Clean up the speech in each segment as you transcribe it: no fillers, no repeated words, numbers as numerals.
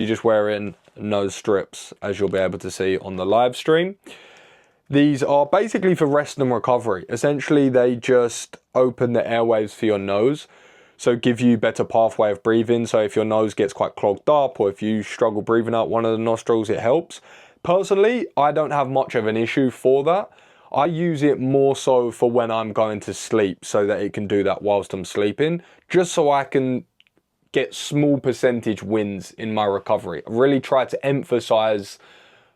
You're just wearing nose strips, as you'll be able to see on the live stream. These are basically for rest and recovery. Essentially, they just open the airwaves for your nose, so give you better pathway of breathing. So if your nose gets quite clogged up, or if you struggle breathing out one of the nostrils, it helps. Personally, I don't have much of an issue for that. I use it more so for when I'm going to sleep, so that it can do that whilst I'm sleeping, just so I can get small percentage wins in my recovery. I really try to emphasize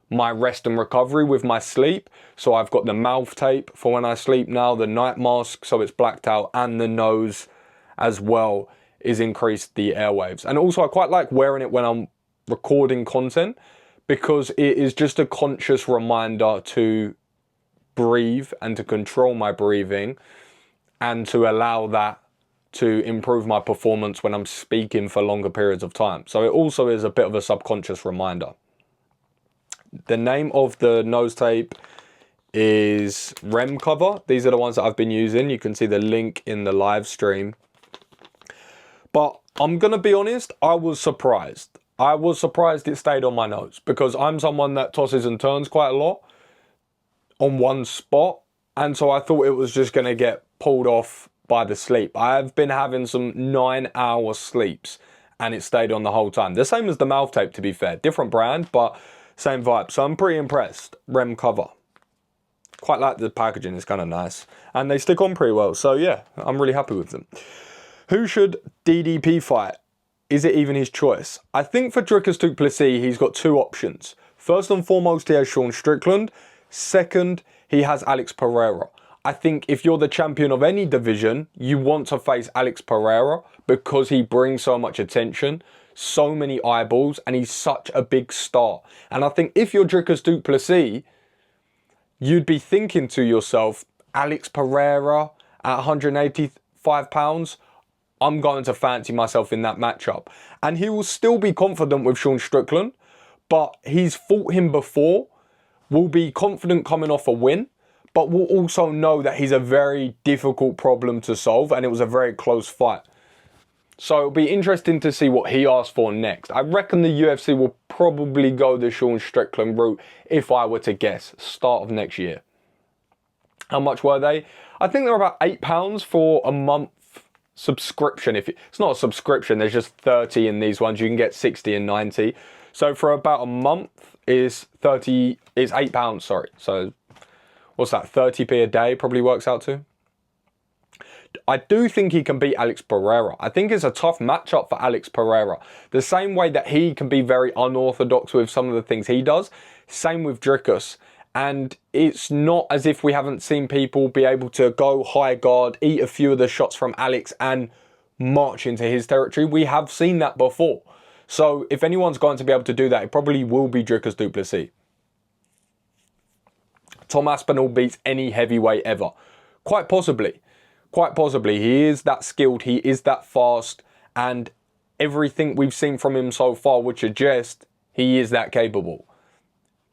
my rest and recovery with my sleep. So I've got the mouth tape for when I sleep now, the night mask so it's blacked out, and the nose as well is increased the airwaves. And also I quite like wearing it when I'm recording content, because it is just a conscious reminder to breathe and to control my breathing, and to allow that to improve my performance when I'm speaking for longer periods of time. So it also is a bit of a subconscious reminder. The name of the nose tape is REM cover. These are the ones that I've been using. You can see the link in the live stream. But I'm going to be honest, I was surprised. I was surprised it stayed on my nose, because I'm someone that tosses and turns quite a lot on one spot. And so I thought it was just going to get pulled off by the sleep. I've been having some 9-hour sleeps and it stayed on the whole time. The same as the mouth tape, to be fair. Different brand, but same vibe. So I'm pretty impressed. REM cover. Quite like the packaging. It's kind of nice. And they stick on pretty well. So yeah, I'm really happy with them. Who should DDP fight? Is it even his choice? I think for Dricus du Plessis, he's got two options. First and foremost, he has Sean Strickland. Second, he has Alex Pereira. I think if you're the champion of any division, you want to face Alex Pereira, because he brings so much attention, so many eyeballs, and he's such a big star. And I think if you're Dricus du Plessis, you'd be thinking to yourself, Alex Pereira at 185 pounds, I'm going to fancy myself in that matchup. And he will still be confident with Sean Strickland, but he's fought him before, will be confident coming off a win, but will also know that he's a very difficult problem to solve, and it was a very close fight. So it'll be interesting to see what he asks for next. I reckon the UFC will probably go the Sean Strickland route, if I were to guess, start of next year. How much were they? I think they're about £8 for a month subscription. If it's not a subscription, there's just 30 in these ones. You can get 60 and 90. So for about a month is £8, sorry. So what's that, 30p a day probably works out to. I do think he can beat Alex Pereira. I think it's a tough matchup for Alex Pereira. The same way that he can be very unorthodox with some of the things he does, same with Dricus. And it's not as if we haven't seen people be able to go high guard, eat a few of the shots from Alex and march into his territory. We have seen that before. So if anyone's going to be able to do that, it probably will be Dricus du Plessis. Tom Aspinall beats any heavyweight ever. Quite possibly. Quite possibly. He is that skilled. He is that fast. And everything we've seen from him so far would suggest he is that capable.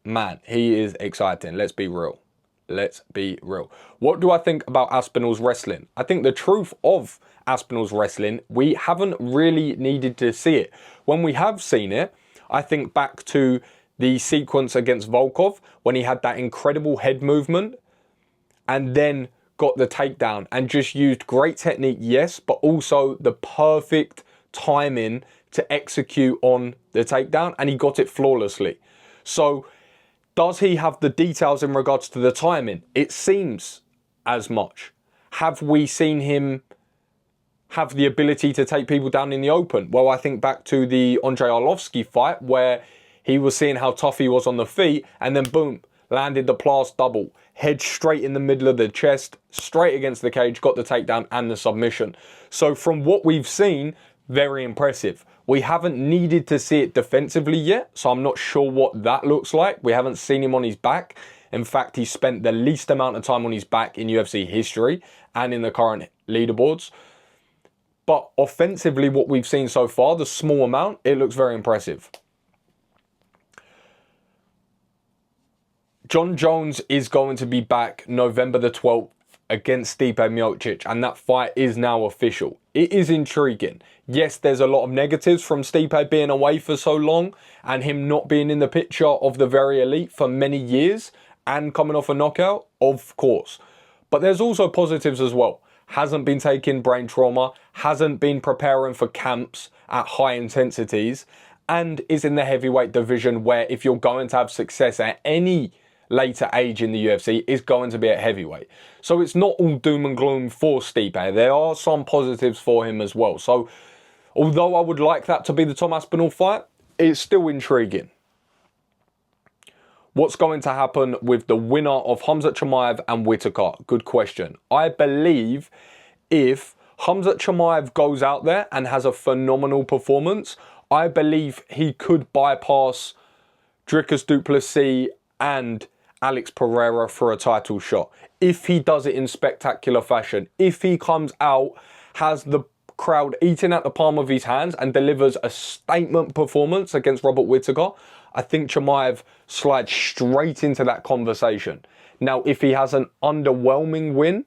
Man, he is exciting. Let's be real. Let's be real. What do I think about Aspinall's wrestling? I think the truth of Aspinall's wrestling, we haven't really needed to see it. When we have seen it, I think back to the sequence against Volkov, when he had that incredible head movement and then got the takedown and just used great technique, yes, but also the perfect timing to execute on the takedown, and he got it flawlessly. So does he have the details in regards to the timing? It seems as much. Have we seen him have the ability to take people down in the open? Well, I think back to the Andrei Arlovski fight, where he was seeing how tough he was on the feet, and then boom, landed the blast double. Head straight in the middle of the chest, straight against the cage, got the takedown and the submission. So from what we've seen, very impressive. We haven't needed to see it defensively yet, so I'm not sure what that looks like. We haven't seen him on his back. In fact, he spent the least amount of time on his back in UFC history and in the current leaderboards. But offensively, what we've seen so far, the small amount, it looks very impressive. John Jones is going to be back November the 12th against Stipe Miocic, and that fight is now official. It is intriguing. Yes, there's a lot of negatives from Stipe being away for so long and him not being in the picture of the very elite for many years and coming off a knockout, of course. But there's also positives as well. Hasn't been taking brain trauma, hasn't been preparing for camps at high intensities, and is in the heavyweight division where if you're going to have success at any later age in the UFC, is going to be at heavyweight. So it's not all doom and gloom for Stipe. There are some positives for him as well. So although I would like that to be the Tom Aspinall fight, it's still intriguing. What's going to happen with the winner of Khamzat Chimaev and Whittaker? Good question. I believe if Khamzat Chimaev goes out there and has a phenomenal performance, I believe he could bypass Dricus du Plessis and Alex Pereira for a title shot. If he does it in spectacular fashion, if he comes out, has the crowd eating at the palm of his hands and delivers a statement performance against Robert Whittaker, I think Chimaev slides straight into that conversation. Now, if he has an underwhelming win,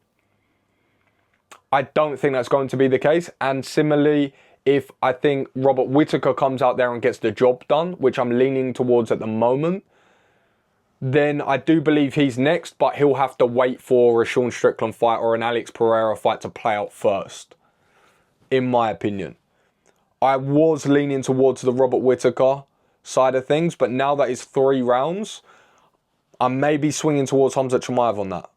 I don't think that's going to be the case. And similarly, if I think Robert Whittaker comes out there and gets the job done, which I'm leaning towards at the moment, then I do believe he's next, but he'll have to wait for a Sean Strickland fight or an Alex Pereira fight to play out first, in my opinion. I was leaning towards the Robert Whittaker side of things, but now that it's 3 rounds, I may be swinging towards Khamzat Chimaev on that.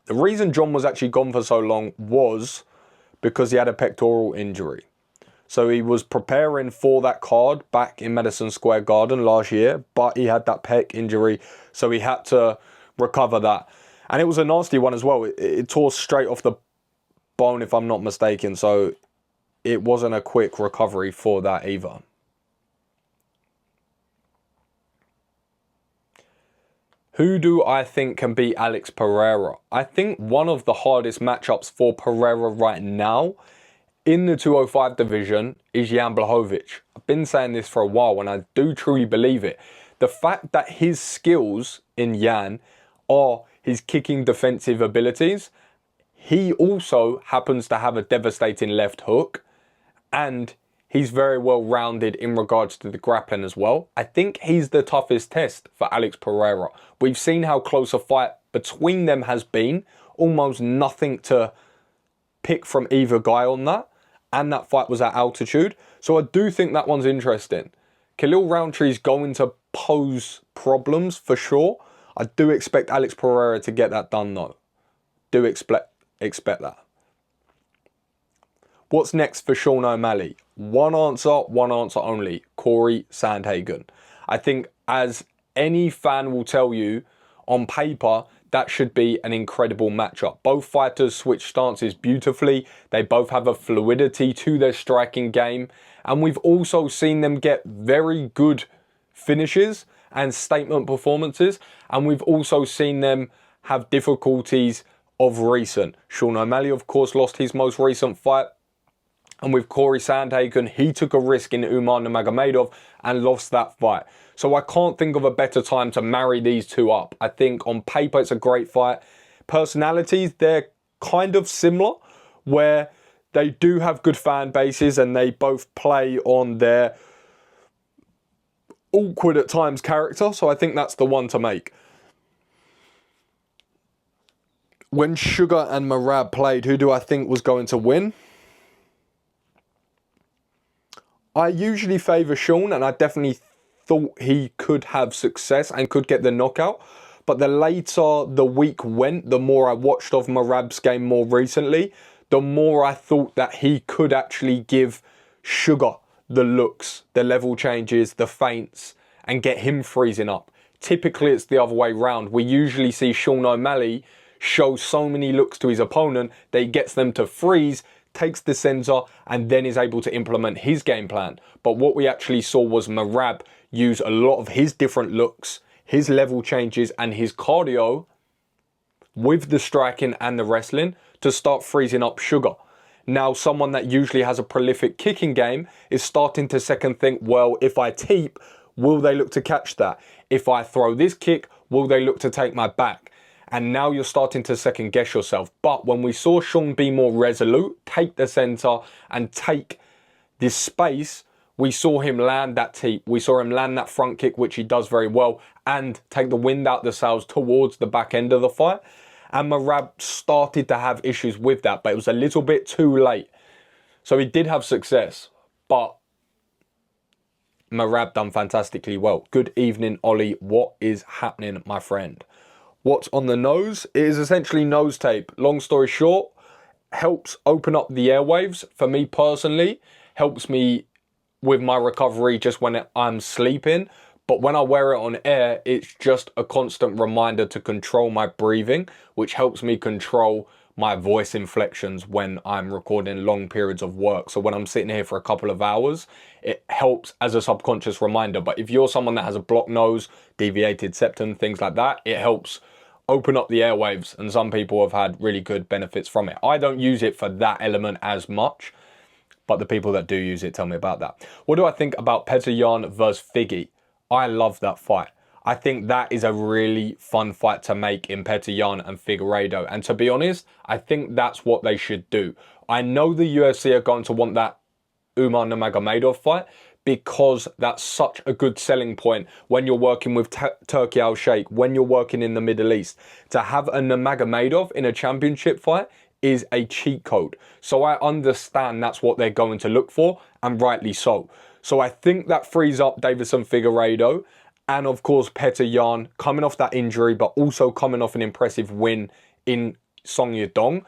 The reason John was actually gone for so long was because he had a pectoral injury. So he was preparing for that card back in Madison Square Garden last year, but he had that pec injury, so he had to recover that. And it was a nasty one as well. It tore straight off the bone, if I'm not mistaken, so it wasn't a quick recovery for that either. Who do I think can beat Alex Pereira? I think one of the hardest matchups for Pereira right now in the 205 division is Jan Blachowicz. I've been saying this for a while and I do truly believe it. The fact that his skills in Jan are his kicking defensive abilities, he also happens to have a devastating left hook and he's very well rounded in regards to the grappling as well. I think he's the toughest test for Alex Pereira. We've seen how close a fight between them has been. Almost nothing to pick from either guy on that. And that fight was at altitude. So I do think that one's interesting. Khalil Roundtree's going to pose problems for sure. I do expect Alex Pereira to get that done though. Do expect that. What's next for Sean O'Malley? One answer only. Corey Sandhagen. I think as any fan will tell you, on paper, that should be an incredible matchup. Both fighters switch stances beautifully. They both have a fluidity to their striking game. And we've also seen them get very good finishes and statement performances. And we've also seen them have difficulties of recent. Sean O'Malley, of course, lost his most recent fight. And with Corey Sandhagen, he took a risk in Umar Nurmagomedov and lost that fight. So I can't think of a better time to marry these two up. I think on paper it's a great fight. Personalities, they're kind of similar, where they do have good fan bases and they both play on their awkward at times character. So I think that's the one to make. When Sugar and Merab played, who do I think was going to win? I usually favour Sean, and I definitely thought he could have success and could get the knockout. But the later the week went, the more I watched of Merab's game more recently, the more I thought that he could actually give Sugar the looks, the level changes, the feints, and get him freezing up. Typically, it's the other way round. We usually see Sean O'Malley show so many looks to his opponent that he gets them to freeze, takes the center, and then is able to implement his game plan. But what we actually saw was Merab use a lot of his different looks, his level changes, and his cardio with the striking and the wrestling to start freezing up Sugar. Now, someone that usually has a prolific kicking game is starting to second think, well, if I teep, will they look to catch that? If I throw this kick, will they look to take my back? And now you're starting to second guess yourself. But when we saw Sean be more resolute, take the center and take this space, we saw him land that teep. We saw him land that front kick, which he does very well, and take the wind out the sails towards the back end of the fight. And Merab started to have issues with that, but it was a little bit too late. So he did have success, but Merab done fantastically well. Good evening, Ollie. What is happening, my friend? What's on the nose? It is essentially nose tape. Long story short, helps open up the airwaves. For me personally, helps me with my recovery just when I'm sleeping. But when I wear it on air, it's just a constant reminder to control my breathing, which helps me control my voice inflections when I'm recording long periods of work. So when I'm sitting here for a couple of hours, it helps as a subconscious reminder. But if you're someone that has a blocked nose, deviated septum, things like that, it helps open up the airwaves. And some people have had really good benefits from it. I don't use it for that element as much, but the people that do use it tell me about that. What do I think about Petr Yan versus Figgy? I love that fight. I think that is a really fun fight to make in Petr Yan and Figueiredo. And to be honest, I think that's what they should do. I know the UFC are going to want that Umar Nurmagomedov fight because that's such a good selling point when you're working with Turki Al-Sheikh, when you're working in the Middle East. To have a Nurmagomedov in a championship fight is a cheat code. So I understand that's what they're going to look for, and rightly so. So I think that frees up Deiveson Figueiredo and, of course, Petr Yan coming off that injury, but also coming off an impressive win in Song Yadong.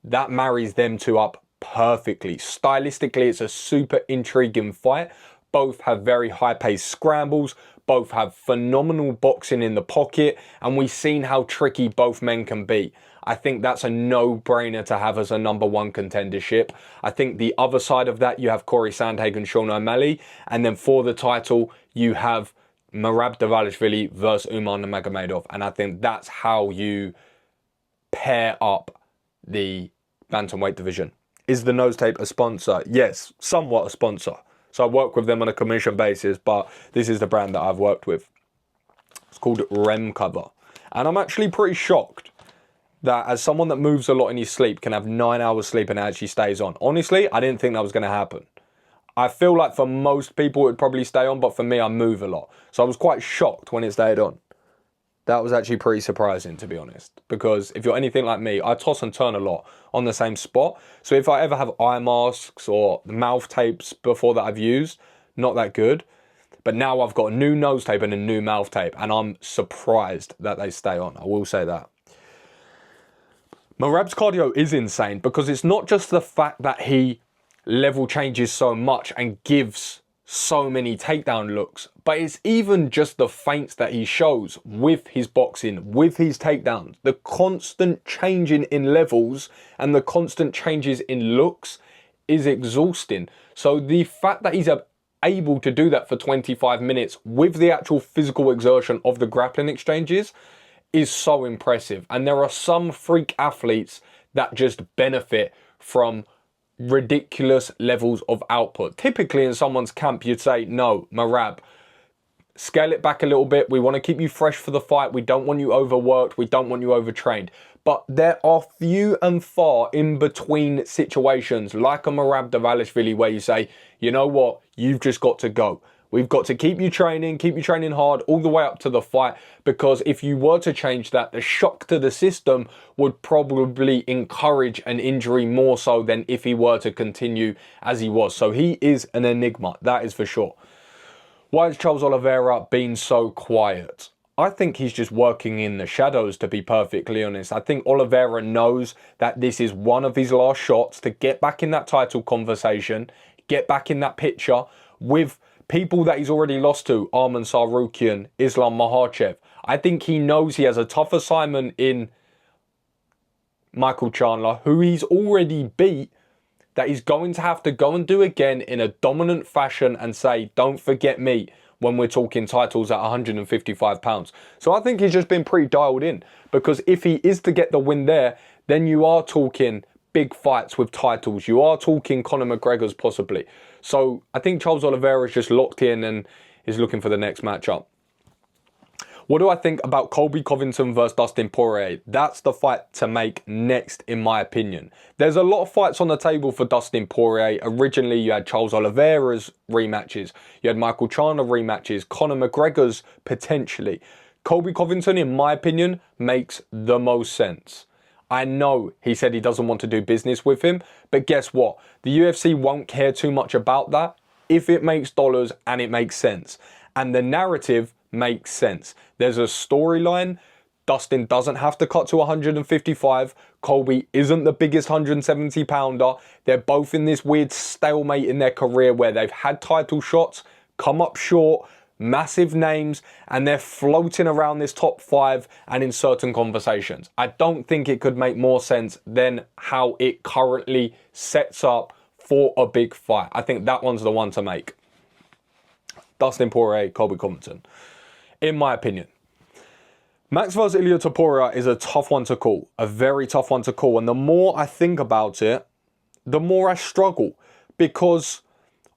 That marries them two up perfectly. Stylistically, it's a super intriguing fight. Both have very high-paced scrambles. Both have phenomenal boxing in the pocket. And we've seen how tricky both men can be. I think that's a no-brainer to have as a number one contendership. I think the other side of that, you have Corey Sandhagen, Sean O'Malley. And then for the title, you have Merab Dvalishvili versus Umar Nurmagomedov. And I think that's how you pair up the bantamweight division. Is the nose tape a sponsor? Yes, somewhat a sponsor. So I work with them on a commission basis, but this is the brand that I've worked with. It's called REM Cover. And I'm actually pretty shocked that as someone that moves a lot in his sleep can have 9 hours sleep and actually stays on. Honestly, I didn't think that was going to happen. I feel like for most people it would probably stay on, but for me, I move a lot. So I was quite shocked when it stayed on. That was actually pretty surprising, to be honest. Because if you're anything like me, I toss and turn a lot on the same spot. So if I ever have eye masks or mouth tapes before that I've used, not that good. But now I've got a new nose tape and a new mouth tape, and I'm surprised that they stay on. I will say that. Merab's cardio is insane because it's not just the fact that he level changes so much and gives so many takedown looks, but it's even just the feints that he shows with his boxing, with his takedowns, the constant changing in levels and the constant changes in looks is exhausting. So the fact that he's able to do that for 25 minutes with the actual physical exertion of the grappling exchanges is so impressive. And there are some freak athletes that just benefit from ridiculous levels of output. Typically in someone's camp, you'd say, no, Merab, scale it back a little bit. We want to keep you fresh for the fight. We don't want you overworked. We don't want you overtrained. But there are few and far in between situations like a Merab Dvalishvili where you say, you know what, you've just got to go. We've got to keep you training hard all the way up to the fight, because if you were to change that, the shock to the system would probably encourage an injury more so than if he were to continue as he was. So he is an enigma, that is for sure. Why has Charles Oliveira been so quiet? I think he's just working in the shadows, to be perfectly honest. I think Oliveira knows that this is one of his last shots to get back in that title conversation, get back in that picture with people that he's already lost to, Arman Tsarukyan, Islam Makhachev. I think he knows he has a tough assignment in Michael Chandler, who he's already beat, that he's going to have to go and do again in a dominant fashion and say, don't forget me, when we're talking titles at 155 pounds. So I think he's just been pretty dialed in, because if he is to get the win there, then you are talking big fights with titles. You are talking Conor McGregor's possibly. So I think Charles Oliveira is just locked in and is looking for the next matchup. What do I think about Colby Covington versus Dustin Poirier? That's the fight to make next, in my opinion. There's a lot of fights on the table for Dustin Poirier. Originally, you had Charles Oliveira's rematches. You had Michael Chandler rematches. Conor McGregor's potentially. Colby Covington, in my opinion, makes the most sense. I know he said he doesn't want to do business with him, but guess what? The UFC won't care too much about that if it makes dollars and it makes sense. And the narrative makes sense. There's a storyline. Dustin doesn't have to cut to 155. Colby isn't the biggest 170 pounder. They're both in this weird stalemate in their career where they've had title shots, come up short, massive names, and they're floating around this top 5 and in certain conversations. I don't think it could make more sense than how it currently sets up for a big fight. I think that one's the one to make. Dustin Poirier, Colby Covington. In my opinion. Max vs. Ilia Topuria is a tough one to call. A very tough one to call. And the more I think about it, the more I struggle. Because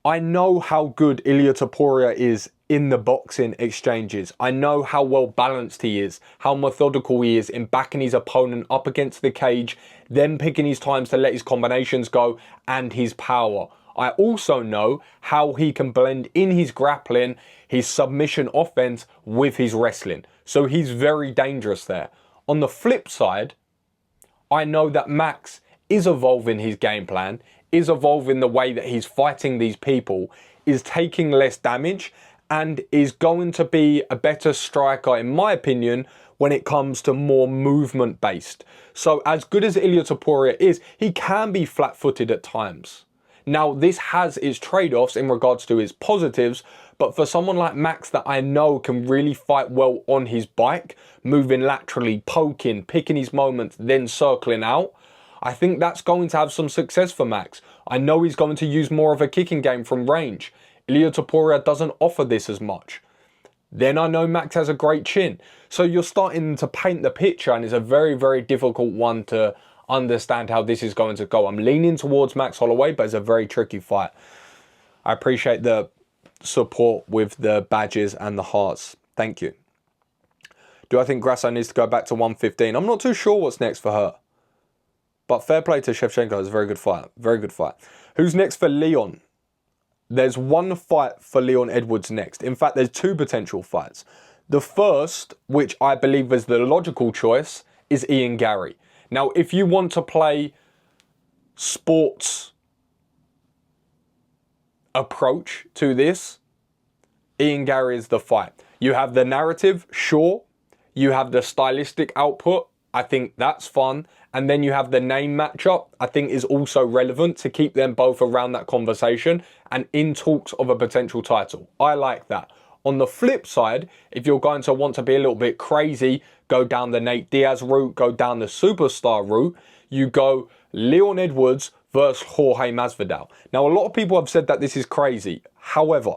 I know how good Ilia Topuria is in the boxing exchanges. I know how well balanced he is, how methodical he is in backing his opponent up against the cage, then picking his times to let his combinations go, and his power. I also know how he can blend in his grappling, his submission offense with his wrestling. So he's very dangerous there. On the flip side, I know that Max is evolving his game plan, is evolving the way that he's fighting these people, is taking less damage, and is going to be a better striker, in my opinion, when it comes to more movement based. So as good as Ilia Topuria is, he can be flat-footed at times. Now, this has its trade-offs in regards to his positives, but for someone like Max that I know can really fight well on his bike, moving laterally, poking, picking his moments, then circling out, I think that's going to have some success for Max. I know he's going to use more of a kicking game from range. Ilia Topuria doesn't offer this as much. Then I know Max has a great chin. So you're starting to paint the picture, and it's a very, very difficult one to understand how this is going to go. I'm leaning towards Max Holloway, but it's a very tricky fight. I appreciate the support with the badges and the hearts. Thank you. Do I think Grasso needs to go back to 115? I'm not too sure what's next for her. But fair play to Shevchenko. It's a very good fight. Very good fight. Who's next for Leon? There's one fight for Leon Edwards next. In fact, there's two potential fights. The first, which I believe is the logical choice, is Ian Gary. Now, if you want to play sports approach to this, Ian Gary is the fight. You have the narrative, sure. You have the stylistic output. I think that's fun. And then you have the name matchup, I think is also relevant to keep them both around that conversation and in talks of a potential title. I like that. On the flip side, if you're going to want to be a little bit crazy, go down the Nate Diaz route, go down the superstar route, you go Leon Edwards versus Jorge Masvidal. Now, a lot of people have said that this is crazy. However,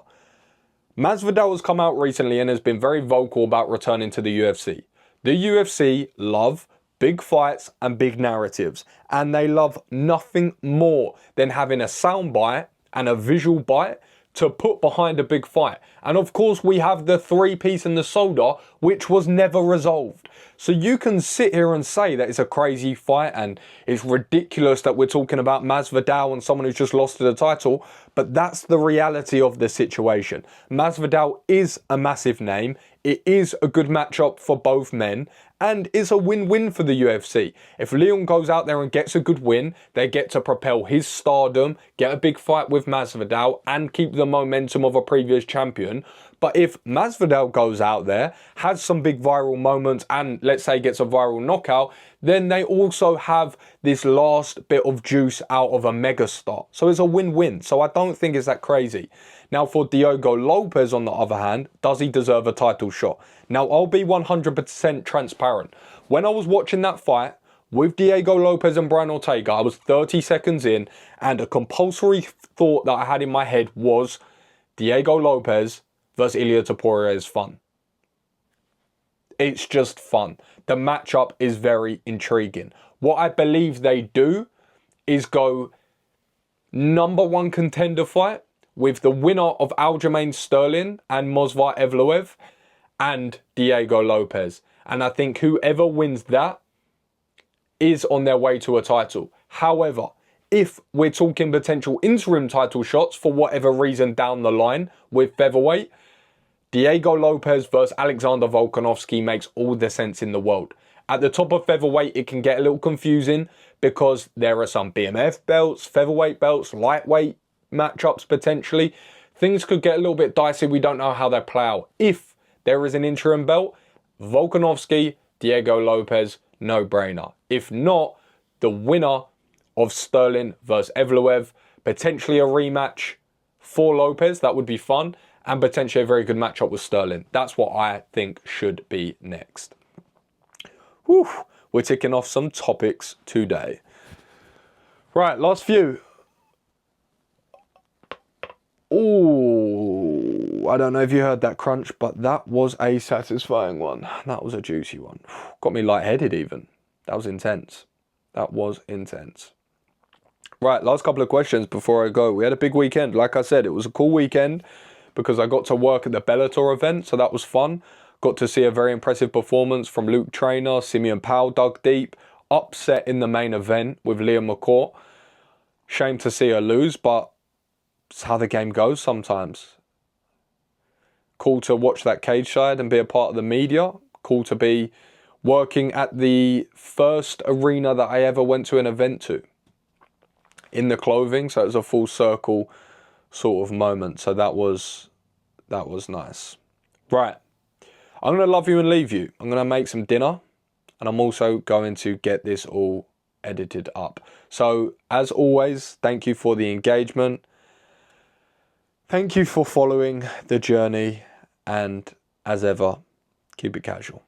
Masvidal has come out recently and has been very vocal about returning to the UFC. The UFC love big fights and big narratives, and they love nothing more than having a sound bite and a visual bite to put behind a big fight. And of course, we have the 3-piece and the soda, which was never resolved. So you can sit here and say that it's a crazy fight and it's ridiculous that we're talking about Masvidal and someone who's just lost to the title, but that's the reality of the situation. Masvidal is a massive name. It is a good matchup for both men, and it's a win-win for the UFC. If Leon goes out there and gets a good win, they get to propel his stardom, get a big fight with Masvidal, and keep the momentum of a previous champion. But if Masvidal goes out there, has some big viral moments, and let's say gets a viral knockout, then they also have this last bit of juice out of a megastar. So it's a win-win. So I don't think it's that crazy. Now for Diego Lopes, on the other hand, does he deserve a title shot? Now I'll be 100% transparent. When I was watching that fight with Diego Lopes and Brian Ortega, I was 30 seconds in, and a compulsory thought that I had in my head was Diego Lopes versus Ilia Topuria is fun. It's just fun. The matchup is very intriguing. What I believe they do is go #1 contender fight with the winner of Aljamain Sterling and Movsar Evloev, and Diego Lopes. And I think whoever wins that is on their way to a title. However, if we're talking potential interim title shots for whatever reason down the line with featherweight, Diego Lopes versus Alexander Volkanovski makes all the sense in the world. At the top of featherweight, it can get a little confusing because there are some BMF belts, featherweight belts, lightweight matchups potentially. Things could get a little bit dicey. We don't know how they play out. If there is an interim belt, Volkanovski, Diego Lopes, no-brainer. If not, the winner of Sterling versus Evloev, potentially a rematch for Lopes, that would be fun, and potentially a very good matchup with Sterling. That's what I think should be next. Whew, we're ticking off some topics today. Right, last few. Ooh, I don't know if you heard that crunch, but that was a satisfying one. That was a juicy one. Got me lightheaded even. That was intense. That was intense. Right, last couple of questions before I go. We had a big weekend. Like I said, it was a cool weekend because I got to work at the Bellator event, so that was fun. Got to see a very impressive performance from Luke Traynor. Simeon Powell dug deep. Upset in the main event with Leah McCourt. Shame to see her lose, but it's how the game goes sometimes. Cool to watch that cage side and be a part of the media. Cool to be working at the first arena that I ever went to an event to. In the clothing, so it was a full circle sort of moment. So that was nice. Right. I'm going to love you and leave you. I'm going to make some dinner. And I'm also going to get this all edited up. So, as always, thank you for the engagement. Thank you for following the journey. And as ever, keep it casual.